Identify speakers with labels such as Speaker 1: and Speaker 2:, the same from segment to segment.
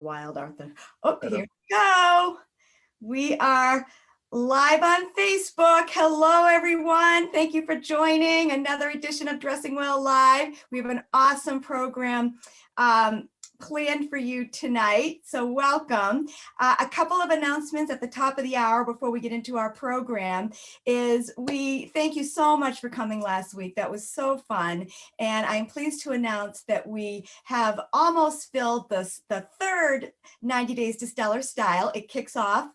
Speaker 1: Wild Arthur. Oh, here we go. We are live on Facebook. Hello, everyone. Thank you for joining another edition of Dressing Well Live. We have an awesome program planned for you tonight, so welcome. A couple of announcements at the top of the hour before we get into our program is we thank you so much for coming last week. That was so fun, and I'm pleased to announce that we have almost filled the third 90 Days to Stellar Style. It kicks off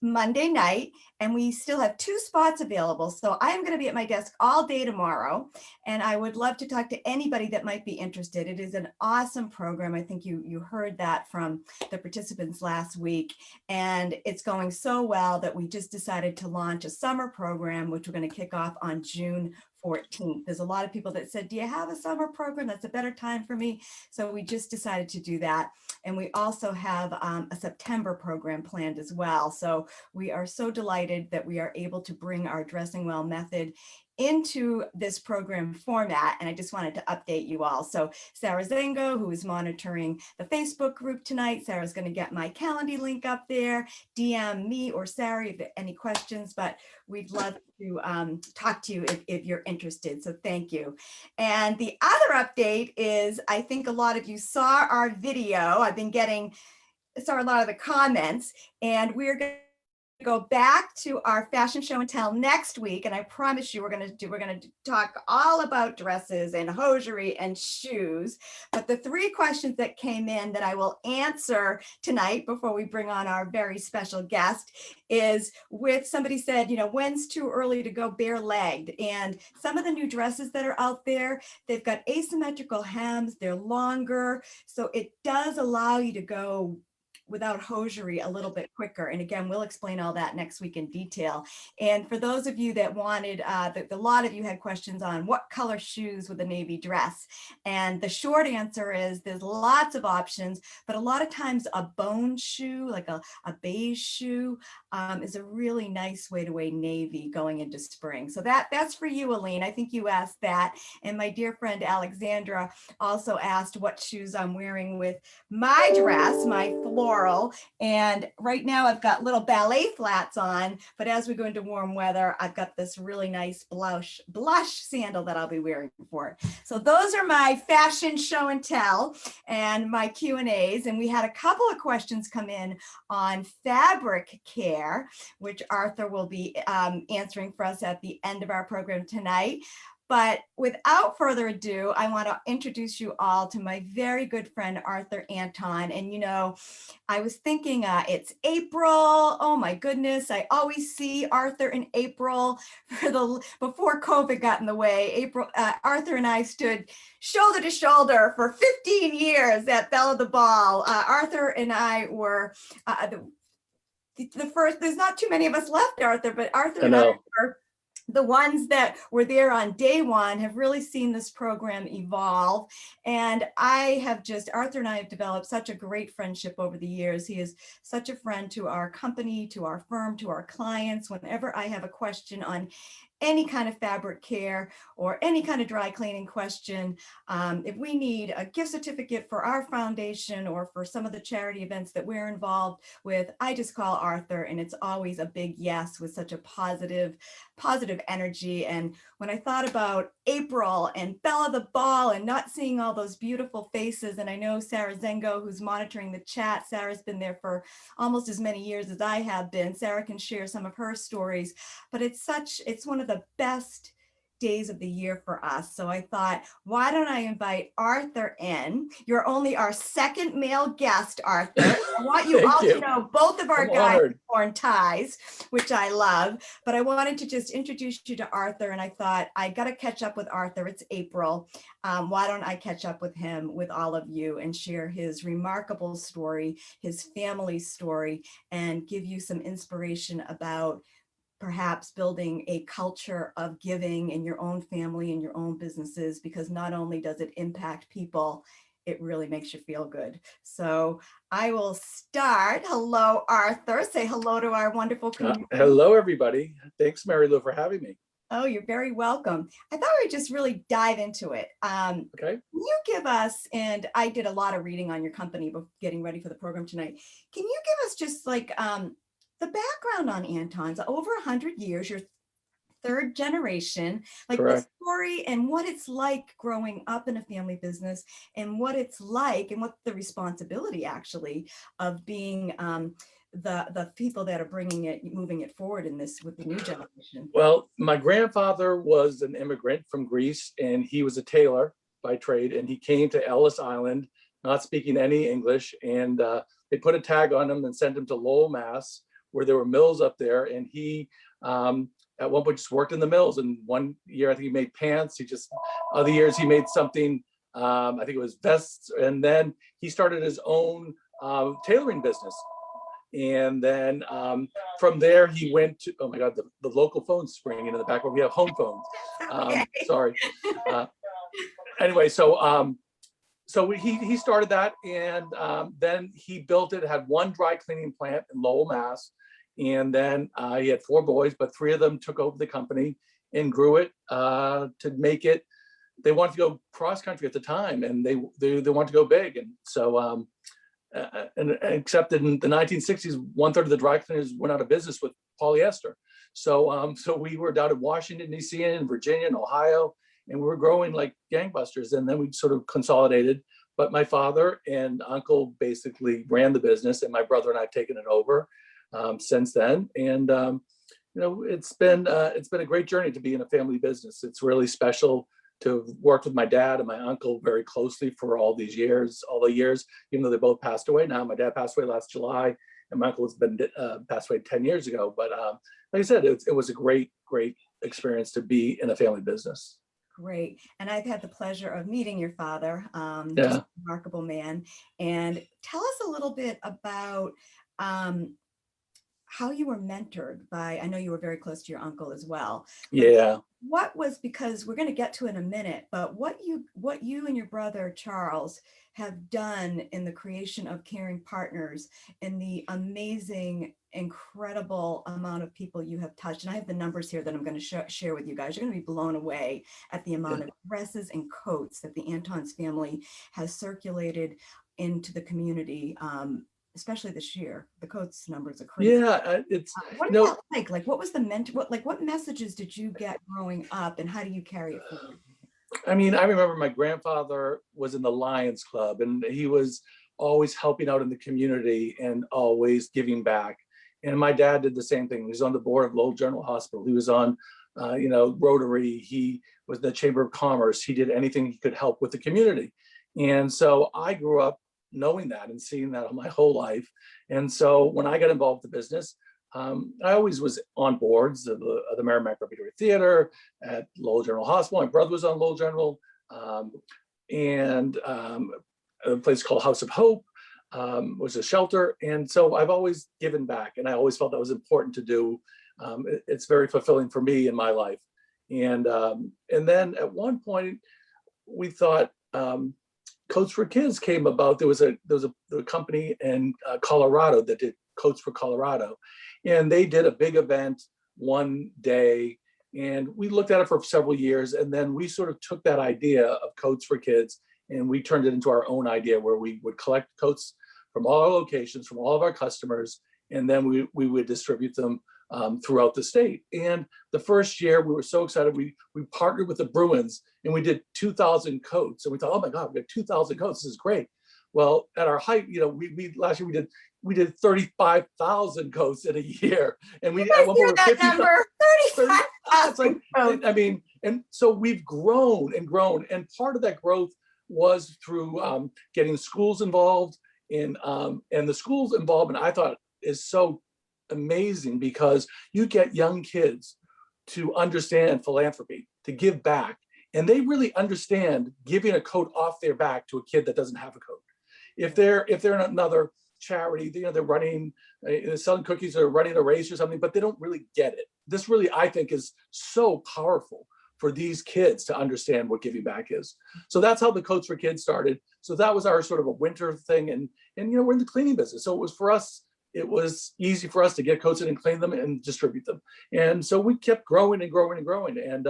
Speaker 1: Monday night, and we still have 2 spots available. So I am going to be at my desk all day tomorrow, and I would love to talk to anybody that might be interested. It is an awesome program. I think you heard that from the participants last week, and it's going so well that we just decided to launch a summer program, which we're going to kick off on June 14th. There's a lot of people that said, do you have a summer program? That's a better time for me. So we just decided to do that. And we also have a September program planned as well. So we are so delighted that we are able to bring our Dressing Well method into this program format. And I just wanted to update you all. So Sarah Zengo, who is monitoring the Facebook group tonight, Sarah's going to get my Calendly link up there. DM me or Sarah if any questions, but we'd love to talk to you if you're interested. So thank you. And the other update is, I think a lot of you saw our video. I've been saw a lot of the comments, and we're going to go back to our fashion show and tell next week, and I promise you we're going to talk all about dresses and hosiery and shoes. But the 3 questions that came in that I will answer tonight before we bring on our very special guest is, with somebody said, when's too early to go bare-legged? And some of the new dresses that are out there, they've got asymmetrical hems, they're longer, so it does allow you to go without hosiery a little bit quicker. And again, we'll explain all that next week in detail. And for those of you that wanted, a lot of you had questions on what color shoes with a navy dress. And the short answer is there's lots of options, but a lot of times a bone shoe, like a beige shoe, is a really nice way to wear navy going into spring. So that's for you, Aline. I think you asked that. And my dear friend Alexandra also asked what shoes I'm wearing with my dress, my floral. And right now I've got little ballet flats on, but as we go into warm weather, I've got this really nice blush sandal that I'll be wearing for it. So those are my fashion show and tell and my Q&As. And we had a couple of questions come in on fabric care, which Arthur will be answering for us at the end of our program tonight. But without further ado, I want to introduce you all to my very good friend, Arthur Anton. And, I was thinking it's April. Oh, my goodness. I always see Arthur in April before COVID got in the way. Arthur and I stood shoulder to shoulder for 15 years at Belle of the Ball. Arthur and I were the first. There's not too many of us left, Arthur, but Arthur and I were the ones that were there on day one, have really seen this program evolve. And Arthur and I have developed such a great friendship over the years. He is such a friend to our company, to our firm, to our clients. Whenever I have a question on any kind of fabric care or any kind of dry cleaning question, if we need a gift certificate for our foundation or for some of the charity events that we're involved with, I just call Arthur, and it's always a big yes with such a positive energy. And when I thought about April and Belle of the Ball and not seeing all those beautiful faces, and I know Sarah Zengo, who's monitoring the chat, Sarah's been there for almost as many years as I have been. Sarah can share some of her stories, but it's one of the best days of the year for us. So I thought, why don't I invite Arthur in? You're only our second male guest, Arthur. I want you all to know both of our guys have worn ties, which I love, but I wanted to just introduce you to Arthur, and I thought, I got to catch up with Arthur. It's April. Why don't I catch up with him, with all of you, and share his remarkable story, his family story, and give you some inspiration about perhaps building a culture of giving in your own family and your own businesses, because not only does it impact people, it really makes you feel good. So I will start. Hello, Arthur. Say hello to our wonderful community.
Speaker 2: Hello, everybody. Thanks, Mary Lou, for having me.
Speaker 1: Oh, you're very welcome. I thought we'd just really dive into it.
Speaker 2: Okay.
Speaker 1: Can you give us, and I did a lot of reading on your company getting ready for the program tonight. Can you give us just like the background on Anton's over 100 years, your third generation, like the
Speaker 2: Correct.
Speaker 1: story and what it's like growing up in a family business and what it's like and what the responsibility actually of being the people that are bringing it, moving it forward in this with the new generation.
Speaker 2: Well, my grandfather was an immigrant from Greece, and he was a tailor by trade, and he came to Ellis Island, not speaking any English, and they put a tag on him and sent him to Lowell, Mass, where there were mills up there, and he at one point just worked in the mills. And one year I think he made pants. Other years he made something. I think it was vests, and then he started his own tailoring business. And then from there, he went to, oh my God, the local phone's ringing in the back where we have home phones.
Speaker 1: Okay.
Speaker 2: Sorry. Anyway, so he started that, and then he built it, had one dry cleaning plant in Lowell, Mass. And then he had 4 boys, but 3 of them took over the company and grew it to make it. They wanted to go cross country at the time, and they wanted to go big. And so, and except in the 1960s, 1/3 of the dry cleaners went out of business with polyester. So we were down in Washington, D.C. and Virginia and Ohio, and we were growing like gangbusters. And then we sort of consolidated. But my father and uncle basically ran the business, and my brother and I have taken it over since then. And it's been a great journey to be in a family business. It's really special to have worked with my dad and my uncle very closely for all the years, even though they both passed away now. My dad passed away last July, and my uncle has been passed away 10 years ago. But like I said, it was a great experience to be in a family business.
Speaker 1: Great. And I've had the pleasure of meeting your father,
Speaker 2: Yeah.
Speaker 1: just a remarkable man. And tell us a little bit about how you were mentored by, I know you were very close to your uncle as well.
Speaker 2: Yeah.
Speaker 1: What was, because we're going to get to it in a minute, but what you and your brother Charles have done in the creation of Caring Partners and the amazing, incredible amount of people you have touched. And I have the numbers here that I'm going to share with you guys. You're going to be blown away at the amount of dresses and coats that the Anton's family has circulated into the community. Especially this year, the coats numbers are crazy.
Speaker 2: Yeah, it's
Speaker 1: what is that like? Like, what was the what messages did you get growing up, and how do you carry it forward?
Speaker 2: I mean, I remember my grandfather was in the Lions Club, and he was always helping out in the community and always giving back. And my dad did the same thing. He was on the board of Lowell General Hospital. He was on, Rotary. He was in the Chamber of Commerce. He did anything he could help with the community. And so I grew up knowing that and seeing that my whole life. And so when I got involved with the business, I always was on boards of the Merrimack Repertory Theater, at Lowell General Hospital. My brother was on Lowell General, and a place called House of Hope was a shelter. And so I've always given back, and I always felt that was important to do. It's very fulfilling for me in my life. And then at one point we thought, Coats for Kids came about. There was a company in Colorado that did Coats for Colorado, and they did a big event one day, and we looked at it for several years, and then we sort of took that idea of Coats for Kids and we turned it into our own idea, where we would collect coats from all our locations, from all of our customers, and then we would distribute them throughout the state. And the first year we were so excited, we partnered with the Bruins and we did 2,000 coats. And we thought, oh my God, we got 2,000 coats, this is great. Well, at our height, we last year we did 35,000 coats in a year. And we at one point
Speaker 1: that number, 35,000
Speaker 2: coats. I mean, and so we've grown and grown. And part of that growth was through getting schools involved. And the schools involvement, I thought, is so amazing, because you get young kids to understand philanthropy, to give back, and they really understand giving a coat off their back to a kid that doesn't have a coat. If they're in another charity, they're running, selling cookies or running a race or something, but they don't really get it. This really, I think, is so powerful for these kids to understand what giving back is. So that's how the Coats for Kids started. So that was our sort of a winter thing, and we're in the cleaning business, so it was for us it was easy for us to get coats in and clean them and distribute them. And so we kept growing and growing and growing. And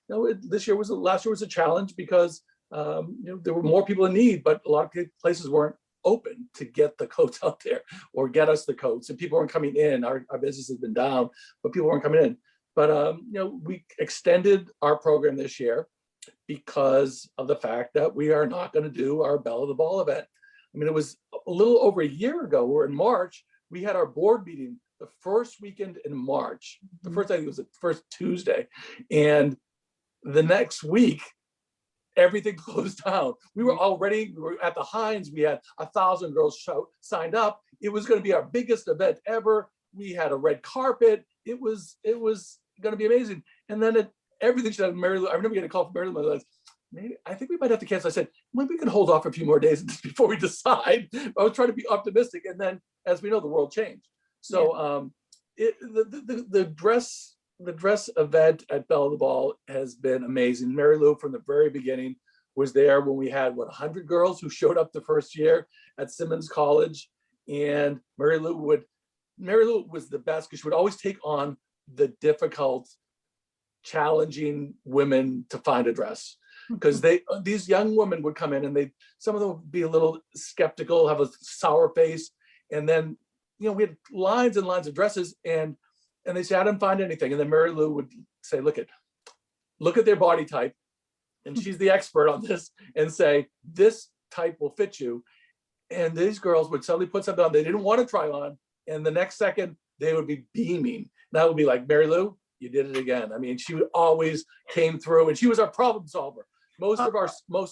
Speaker 2: last year was a challenge because there were more people in need, but a lot of places weren't open to get the coats out there or get us the coats, and people weren't coming in. Our business has been down, but people weren't coming in. But we extended our program this year because of the fact that we are not going to do our Belle of the Ball event. I mean, it was a little over a year ago. We're in March. We had our board meeting the first weekend in March. The first, I think it was the first Tuesday. And the next week, everything closed down. We were at the Hines. We had 1,000 girls signed up. It was going to be our biggest event ever. We had a red carpet. It was going to be amazing. And then everything shut down. Mary Lou, I remember getting a call from Mary Lou. Maybe I think we might have to cancel. I said, maybe we can hold off a few more days before we decide. I was trying to be optimistic, and then, as we know, the world changed. So the dress event at Belle of the Ball has been amazing. Mary Lou, from the very beginning, was there when we had 100 girls who showed up the first year at Simmons College, and Mary Lou was the best because she would always take on the difficult, challenging women to find a dress. Because these young women would come in, and some of them would be a little skeptical, have a sour face, and then we had lines and lines of dresses, and they say, I didn't find anything. And then Mary Lou would say, look at their body type, and she's the expert on this, and say, this type will fit you. And these girls would suddenly put something on they didn't want to try on, and the next second they would be beaming. And I would be like, Mary Lou, you did it again. I mean, she always came through, and she was our problem solver. Most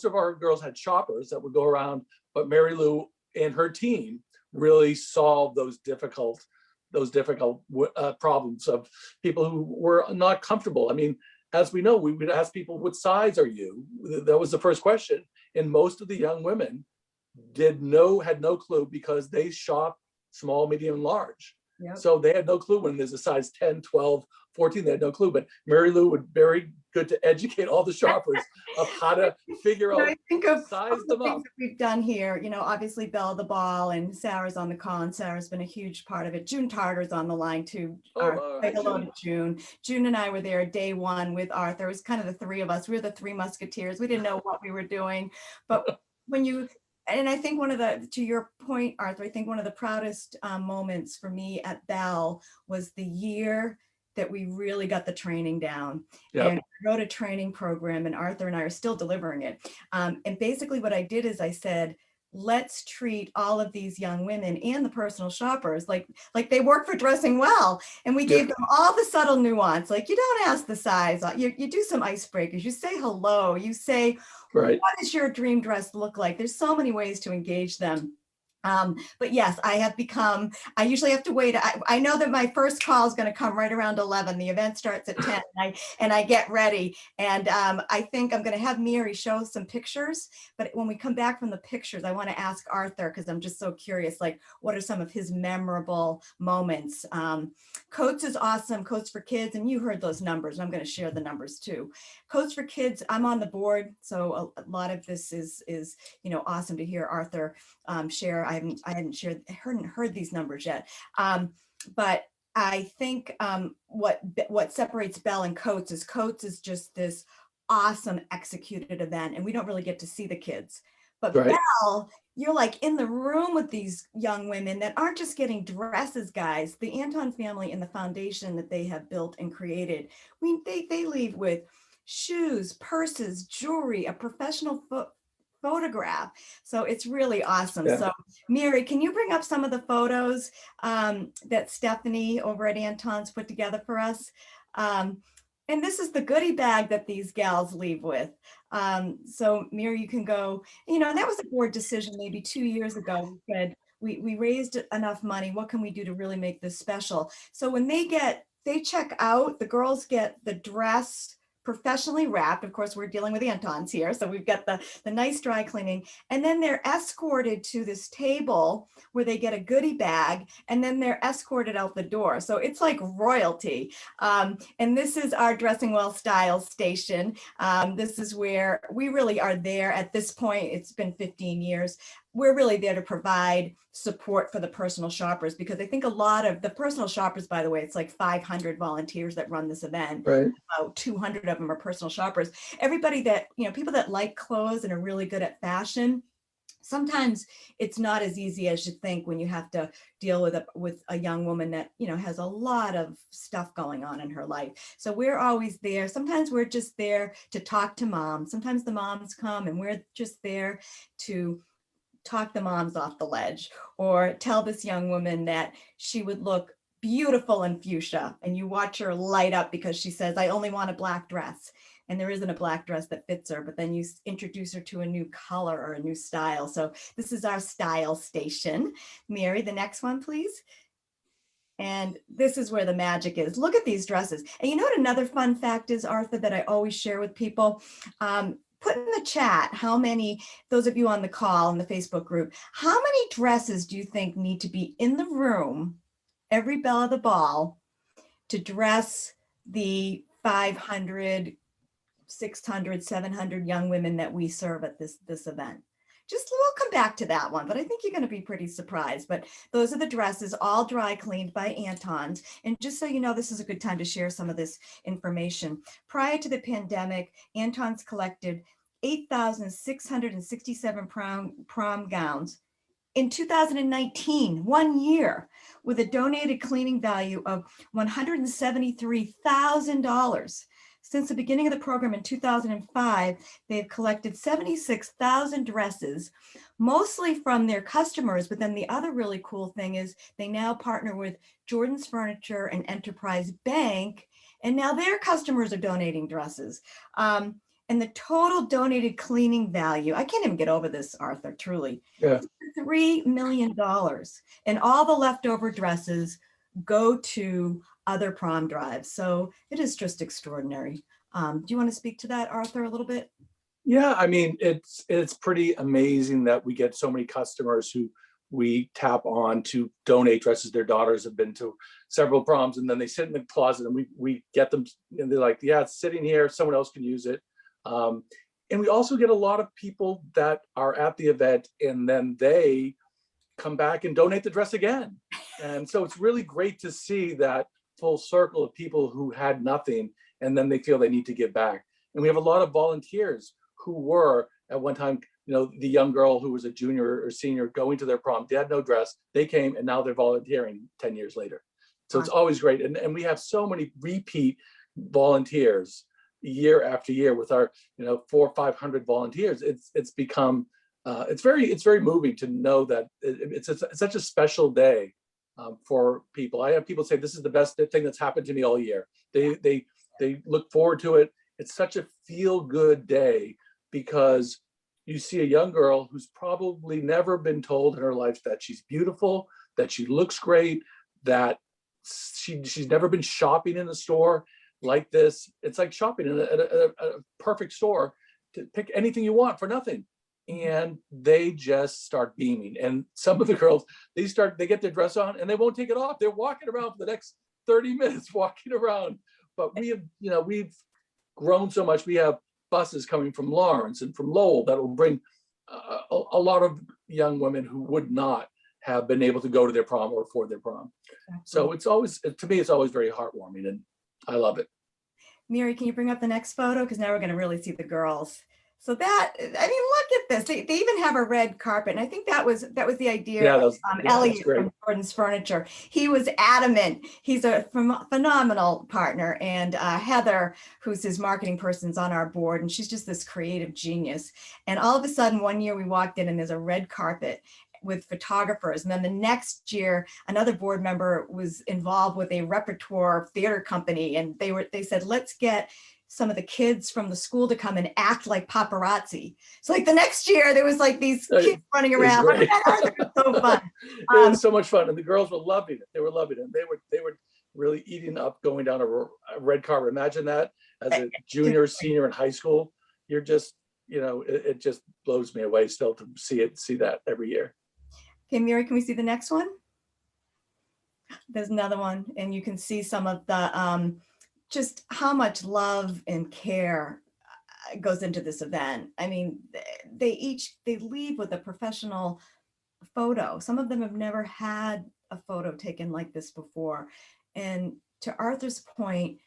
Speaker 2: of our girls had shoppers that would go around, but Mary Lou and her team really solved those difficult problems of people who were not comfortable. I mean, as we know, we would ask people, what size are you? That was the first question. And most of the young women had no clue, because they shop small, medium, large. Yep. So they had no clue when there's a size 10, 12, 14, they had no clue. But Mary Lou would very good to educate all the shoppers of how to figure out,
Speaker 1: I think of
Speaker 2: size
Speaker 1: the
Speaker 2: them
Speaker 1: things
Speaker 2: up.
Speaker 1: that we've done here, obviously Belle of the Ball, and Sarah's on the call, and Sarah's been a huge part of it. June Tarter's on the line too. Say hello to June. June and I were there day one with Arthur. It was kind of the three of us. We were the three musketeers. We didn't know what we were doing. But and I think to your point, Arthur, I think one of the proudest moments for me at Belle was the year that we really got the training down. Yep. And I wrote a training program, and Arthur and I are still delivering it. And basically what I did is I said, let's treat all of these young women and the personal shoppers like they work for Dressing Well. And we gave them all the subtle nuance. Like, you don't ask the size, you do some icebreakers, you say hello, you say, right, what does your dream dress look like? There's so many ways to engage them. But yes, I usually have to wait. I know that my first call is going to come right around 11. The event starts at 10, and I get ready. And I think I'm going to have Mary show some pictures. But when we come back from the pictures, I want to ask Arthur, because I'm just so curious, like, what are some of his memorable moments? Coats is awesome. Coats for Kids. And you heard those numbers. I'm going to share the numbers too. Coats for Kids, I'm on the board. So a lot of this is awesome to hear Arthur share. I hadn't heard these numbers yet, but I think what separates Belle and Coats is just this awesome executed event, and we don't really get to see the kids. But right. Belle, you're like in the room with these young women that aren't just getting dresses, guys. The Anton family and the foundation that they have built and created, they leave with shoes, purses, jewelry, a professional photograph. So it's really awesome. Yeah. So Mary, can you bring up some of the photos that Stephanie over at Anton's put together for us? And this is the goodie bag that these gals leave with. So Mary, you can go, that was a board decision maybe 2 years ago. We said, we raised enough money. What can we do to really make this special? So when they check out, the girls get the dress professionally wrapped. Of course, we're dealing with Antons here. So we've got the nice dry cleaning, and then they're escorted to this table where they get a goodie bag, and then they're escorted out the door. So it's like royalty. And this is our Dressing Well Style station. This is where we really are there at this point. It's been 15 years. we're really there to provide support for the personal shoppers, because I think a lot of the personal shoppers, by the way, it's like 500 volunteers that run this event.
Speaker 2: Right.
Speaker 1: About 200 of them are personal shoppers. Everybody that, people that like clothes and are really good at fashion, sometimes it's not as easy as you think when you have to deal with a young woman that, has a lot of stuff going on in her life. So we're always there. Sometimes we're just there to talk to moms. Sometimes the moms come and we're just there to talk the moms off the ledge, or tell this young woman that she would look beautiful in fuchsia, and you watch her light up because she says, I only want a black dress. And there isn't a black dress that fits her, but then you introduce her to a new color or a new style. So this is our style station. Mary, the next one, please. And this is where the magic is. Look at these dresses. And you know what another fun fact is, Arthur, that I always share with people? Put in the chat how many, those of you on the call in the Facebook group, how many dresses do you think need to be in the room every belle of the ball to dress the 500, 600, 700 young women that we serve at this event? We'll come back to that one, but I think you're going to be pretty surprised. But those are the dresses, all dry cleaned by Anton's. And just so you know, this is a good time to share some of this information. Prior to the pandemic, Anton's collected 8,667 prom gowns in 2019, 1 year, with a donated cleaning value of $173,000. Since the beginning of the program in 2005, they've collected 76,000 dresses, mostly from their customers. But then the other really cool thing is they now partner with Jordan's Furniture and Enterprise Bank, and now their customers are donating dresses. And the total donated cleaning value, I can't even get over this, Arthur, truly,
Speaker 2: Yeah.
Speaker 1: $3 million. And all the leftover dresses go to other prom drives. So it is just extraordinary. Do you want to speak to that, Arthur, a little bit?
Speaker 2: Yeah, I mean, it's pretty amazing that we get so many customers who we tap on to donate dresses. Their daughters have been to several proms, and then they sit in the closet and we get them, and they're like, yeah, it's sitting here, someone else can use it. And we also get a lot of people that are at the event and then they come back and donate the dress again. And so it's really great to see that full circle of people who had nothing and then they feel they need to give back. And we have a lot of volunteers who were at one time, the young girl who was a junior or senior going to their prom, they had no dress, they came and now they're volunteering 10 years later. So it's always great. And we have so many repeat volunteers year after year with our 400 or 500 volunteers. It's become it's very moving to know that it's such a special day for people. I have people say this is the best thing that's happened to me all year. They look forward to it. It's such a feel-good day because you see a young girl who's probably never been told in her life that she's beautiful, that she looks great, that she's never been shopping in a store like this. It's like shopping in a perfect store to pick anything you want for nothing. And they just start beaming. And some of the girls, they get their dress on and they won't take it off. They're walking around for the next 30 minutes, walking around. But we've grown so much. We have buses coming from Lawrence and from Lowell that will bring a lot of young women who would not have been able to go to their prom or for their prom. So it's always, to me, it's always very heartwarming and I love it.
Speaker 1: Mary, can you bring up the next photo? Because now we're going to really see the girls. So that, I mean, look at this. They even have a red carpet. And I think that was the idea of Elliot from Jordan's Furniture. He was adamant. He's a phenomenal partner. And Heather, who's his marketing person, is on our board. And she's just this creative genius. And all of a sudden, one year we walked in and there's a red carpet with photographers. And then the next year, another board member was involved with a repertoire theater company. And they said, let's get some of the kids from the school to come and act like paparazzi. So like the next year, there was like these kids running around. It was so fun.
Speaker 2: It was so much fun. And the girls were loving it. They were loving it. They were really eating up going down a red carpet. Imagine that as a junior, senior in high school. You're just, it just blows me away still to see that every year.
Speaker 1: Okay, Mary, can we see the next one? There's another one. And you can see some of the, just how much love and care. goes into this event. I mean, they leave with a professional photo. Some of them have never had a photo taken like this before. And to Arthur's point,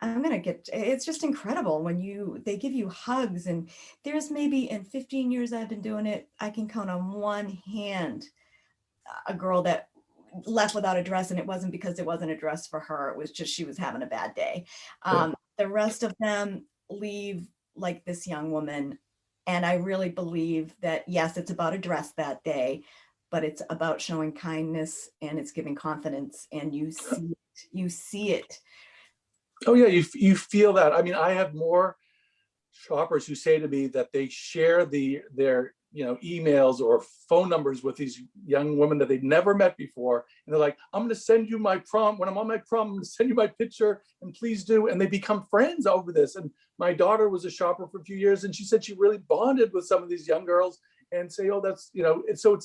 Speaker 1: it's just incredible when they give you hugs. And there's maybe in 15 years I've been doing it, I can count on one hand a girl that left without a dress, and it wasn't because it wasn't a dress for her. It was just she was having a bad day. The rest of them leave like this young woman. And I really believe that, yes, it's about a dress that day, but it's about showing kindness and it's giving confidence, and you see it.
Speaker 2: Oh yeah, you feel that. I mean, I have more shoppers who say to me that they share their emails or phone numbers with these young women that they've never met before, and they're like, I'm going to send you my prom. When I'm on my prom, I'm going to send you my picture, and please do. And they become friends over this. And my daughter was a shopper for a few years, and she said she really bonded with some of these young girls and say, oh, that's so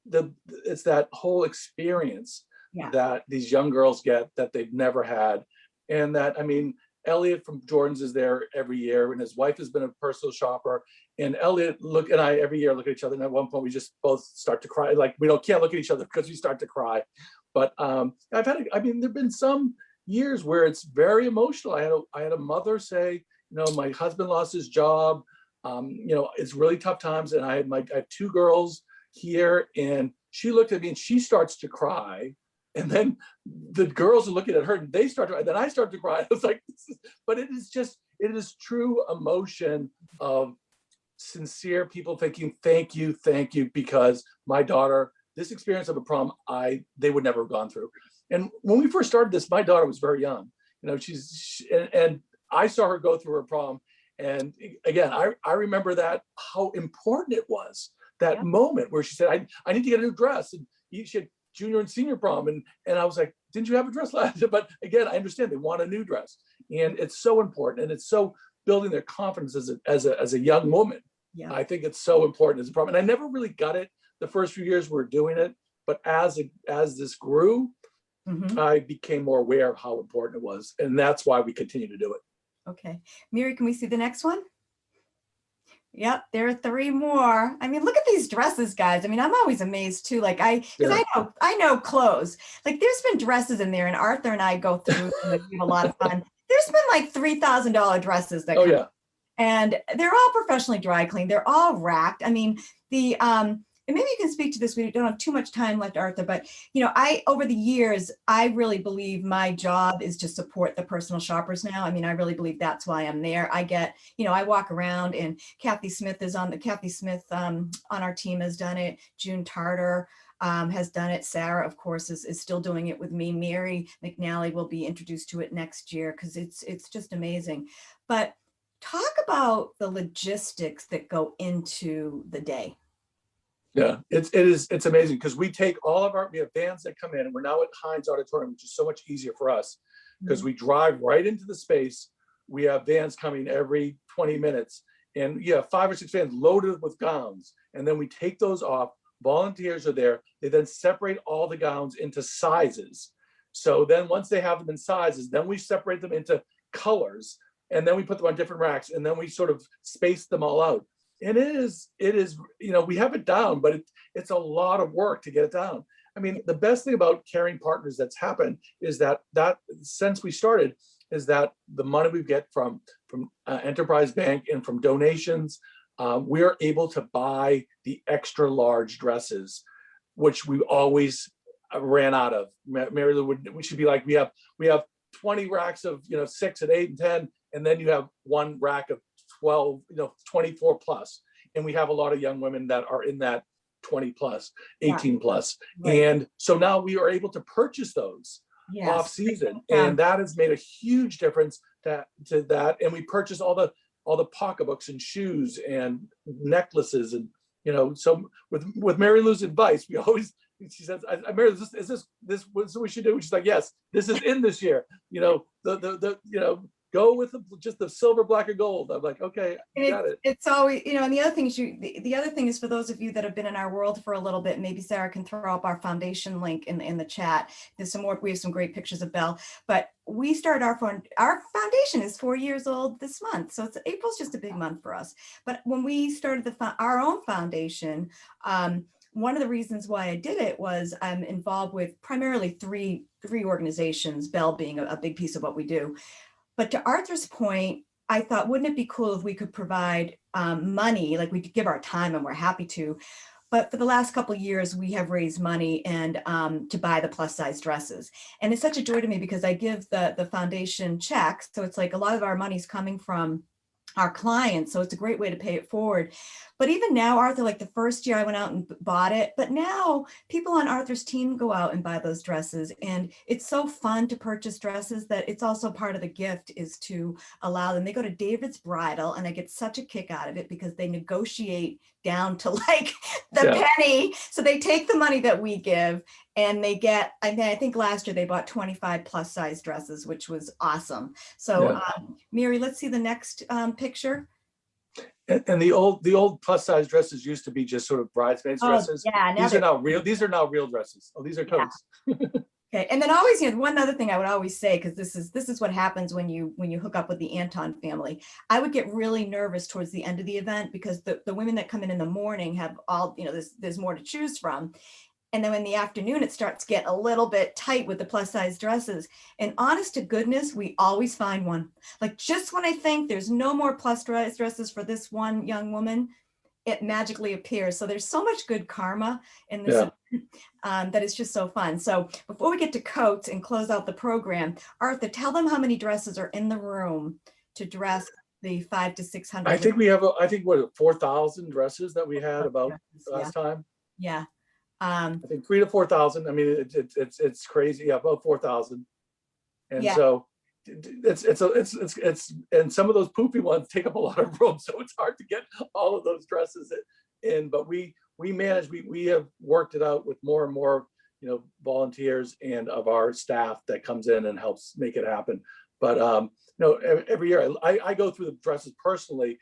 Speaker 2: it's that whole experience that these young girls get that they've never had. And that, I mean, Elliot from Jordan's is there every year, and his wife has been a personal shopper. And Elliot and I every year look at each other, and at one point we just both start to cry. Like we can't look at each other because we start to cry. But there've been some years where it's very emotional. I had a mother say, my husband lost his job. It's really tough times, and I have two girls here, and she looked at me and she starts to cry. And then the girls are looking at her and they start to cry. Then I start to cry. I was like, but it is true emotion of sincere people thinking, thank you, because my daughter, this experience of a prom, they would never have gone through. And when we first started this, my daughter was very young. And I saw her go through her prom. And again, I remember how important it was, that moment where she said, I need to get a new dress. And she had junior and senior prom, and I was like, didn't you have a dress last year? But again, I understand they want a new dress, and it's so important, and it's so building their confidence as a young woman. I think it's so important as a prom. And I never really got it the first few years we were doing it, but as this grew, I became more aware of how important it was, and that's why we continue to do it.
Speaker 1: Okay, Mary, can we see the next one? Yep, there are 3 more. I mean, look at these dresses, guys. I mean, I'm always amazed too. Like I know clothes. Like there's been dresses in there, and Arthur and I go through and we have a lot of fun. There's been like $3,000 dresses that come and they're all professionally dry cleaned. They're all racked. I mean, and maybe you can speak to this. We don't have too much time left, Arthur, but over the years, I really believe my job is to support the personal shoppers now. I mean, I really believe that's why I'm there. I walk around, and Kathy Smith on our team has done it. June Tarter has done it. Sarah, of course, is still doing it with me. Mary McNally will be introduced to it next year because it's just amazing. But talk about the logistics that go into the day.
Speaker 2: Yeah, it's amazing because we have vans that come in, and we're now at Heinz Auditorium, which is so much easier for us because we drive right into the space. We have vans coming every 20 minutes, and 5 or 6 vans loaded with gowns, and then we take those off. Volunteers are there. They then separate all the gowns into sizes. So then once they have them in sizes, then we separate them into colors, and then we put them on different racks, and then we sort of space them all out. And it is, we have it down, but it's a lot of work to get it down. I mean, the best thing about Caring Partners that's happened is that since we started is that the money we get from Enterprise Bank and from donations, we are able to buy the extra large dresses, which we always ran out of. Mary Lou we should be like, we have 20 racks of 6 and 8 and 10, and then you have one rack of 12, 24 plus. And we have a lot of young women that are in that 20 plus, 18 plus. Right. And so now we are able to purchase those off season. And that has made a huge difference to that. And we purchase all the pocketbooks and shoes and necklaces. And, so with Mary Lou's advice, she says, Mary, is this what we should do? She's like, yes, this is in this year. go with just the silver, black, or gold. I'm like, okay, got it.
Speaker 1: It's always, and the other thing is the other thing is for those of you that have been in our world for a little bit, maybe Sarah can throw up our foundation link in the chat. There's some more, we have some great pictures of Belle, but we started our foundation is 4 years old this month. So April's just a big month for us. But when we started our own foundation, one of the reasons why I did it was I'm involved with primarily three organizations, Belle being a big piece of what we do. But to Arthur's point, I thought, wouldn't it be cool if we could provide money, like we could give our time, and we're happy to. But for the last couple of years, we have raised money and to buy the plus size dresses. And it's such a joy to me because I give the foundation checks. So it's like a lot of our money's coming from our clients. So it's a great way to pay it forward. But even now, Arthur, like the first year I went out and bought it, but now people on Arthur's team go out and buy those dresses. And it's so fun to purchase dresses that it's also part of the gift is to allow them. They go to David's Bridal and I get such a kick out of it because they negotiate down to like the penny. So they take the money that we give and they get, I think last year they bought 25 plus size dresses, which was awesome. So Mary, let's see the next picture.
Speaker 2: And the old plus size dresses used to be just sort of bridesmaids dresses.
Speaker 1: Yeah,
Speaker 2: these are now real. These are now real dresses. Oh, these are coats.
Speaker 1: Okay, and then always, one other thing I would always say, because this is what happens when you hook up with the Anton family. I would get really nervous towards the end of the event because the women that come in the morning have all, there's more to choose from. And then in the afternoon, it starts to get a little bit tight with the plus size dresses. And honest to goodness, we always find one. Like just when I think there's no more plus size dresses for this one young woman, it magically appears. So there's so much good karma in this event, that it's just so fun. So before we get to coats and close out the program, Arthur, tell them how many dresses are in the room to dress the 500 to 600.
Speaker 2: I think we have, I think what, 4,000 dresses that we had about last time.
Speaker 1: Yeah.
Speaker 2: I think 3,000 to 4,000. I mean, it's crazy. Yeah, about 4,000. And so it's and some of those poofy ones take up a lot of room, so it's hard to get all of those dresses in. But we manage. We have worked it out with more and more volunteers and of our staff that comes in and helps make it happen. But every year I go through the dresses personally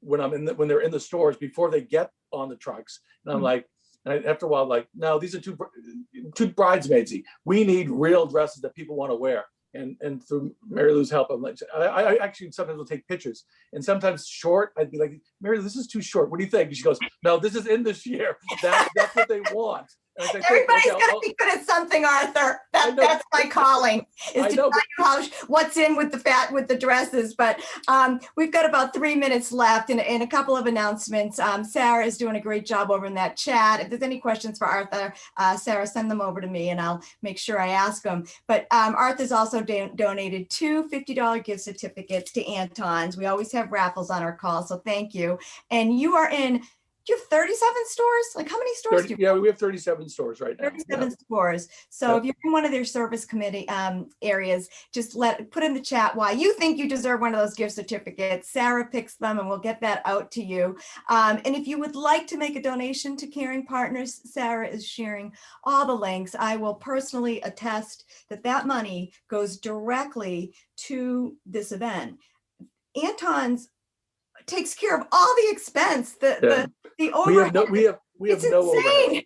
Speaker 2: when when they're in the stores before they get on the trucks, and I'm like. And after a while, like, no, these are too bridesmaidsy. We need real dresses that people want to wear. And through Mary Lou's help, I'm like, I actually sometimes will take pictures. And sometimes short, I'd be like, Mary Lou, this is too short. What do you think? And she goes, no, this is in this year. That's what they want. And I say,
Speaker 1: everybody's gonna be good at something, Arthur. That's my calling, is to tell you what's in with the dresses. But we've got about 3 minutes left and a couple of announcements. Sarah is doing a great job over in that chat. If there's any questions for Arthur, Sarah, send them over to me and I'll make sure I ask them. But Arthur's also donated 2 $50 gift certificates to Anton's. We always have raffles on our call, so thank you. And you are in, do you have 37 stores? Like how many stores do you have?
Speaker 2: Yeah, we have 37 stores right now.
Speaker 1: 37 stores. So if you're in one of their service committee areas, just put in the chat why you think you deserve one of those gift certificates. Sarah picks them and we'll get that out to you. And if you would like to make a donation to Caring Partners, Sarah is sharing all the links. I will personally attest that money goes directly to this event. Anton's takes care of all the expense, the overhead. We have no overhead.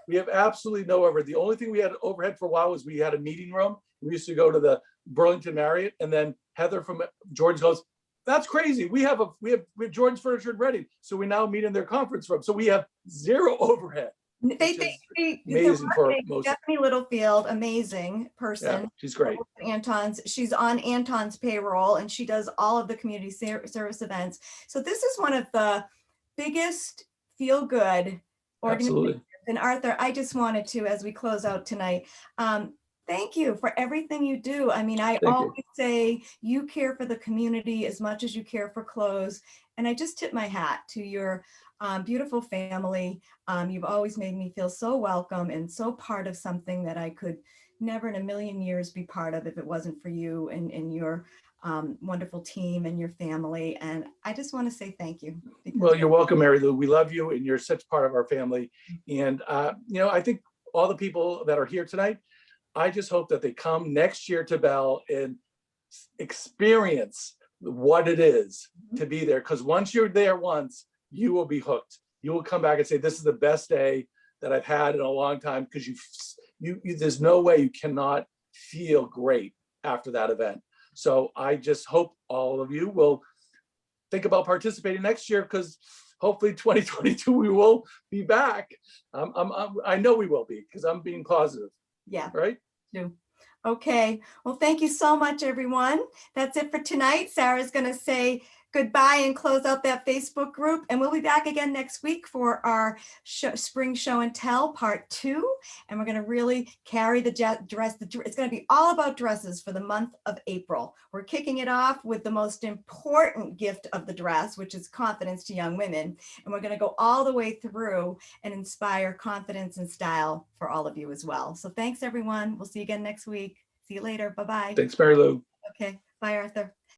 Speaker 2: We have absolutely no overhead. The only thing we had overhead for a while was we had a meeting room. We used to go to the Burlington Marriott, and then Heather from George goes, "That's crazy. We have George's Furniture and Reading, so we now meet in their conference room. So we have zero overhead." Amazing for most.
Speaker 1: Stephanie Littlefield, amazing person.
Speaker 2: Yeah, she's great.
Speaker 1: She's on Anton's payroll and she does all of the community service events. So this is one of the biggest feel-good organizations. And Arthur, I just wanted to, as we close out tonight, thank you for everything you do. I mean, I always say you care for the community as much as you care for clothes. And I just tip my hat to your beautiful family. You've always made me feel so welcome and so part of something that I could never in a million years be part of if it wasn't for you and your wonderful team and your family. And I just want to say thank you.
Speaker 2: Well, you're welcome, Mary Lou. We love you and you're such part of our family. And, I think all the people that are here tonight, I just hope that they come next year to Belle and experience what it is to be there. Because once you're there once, you will be hooked. You will come back and say, this is the best day that I've had in a long time, because there's no way you cannot feel great after that event. So I just hope all of you will think about participating next year, because hopefully 2022 we will be back. I know we will be, because I'm being positive.
Speaker 1: Yeah.
Speaker 2: Right?
Speaker 1: Okay. Well, thank you so much, everyone. That's it for tonight. Sarah's going to say goodbye and close out that Facebook group. And we'll be back again next week for our spring show and tell part 2. And we're going to really carry the dress. It's going to be all about dresses for the month of April. We're kicking it off with the most important gift of the dress, which is confidence to young women. And we're going to go all the way through and inspire confidence and style for all of you as well. So thanks, everyone. We'll see you again next week. See you later. Bye-bye.
Speaker 2: Thanks, Mary Lou.
Speaker 1: Okay. Bye, Arthur.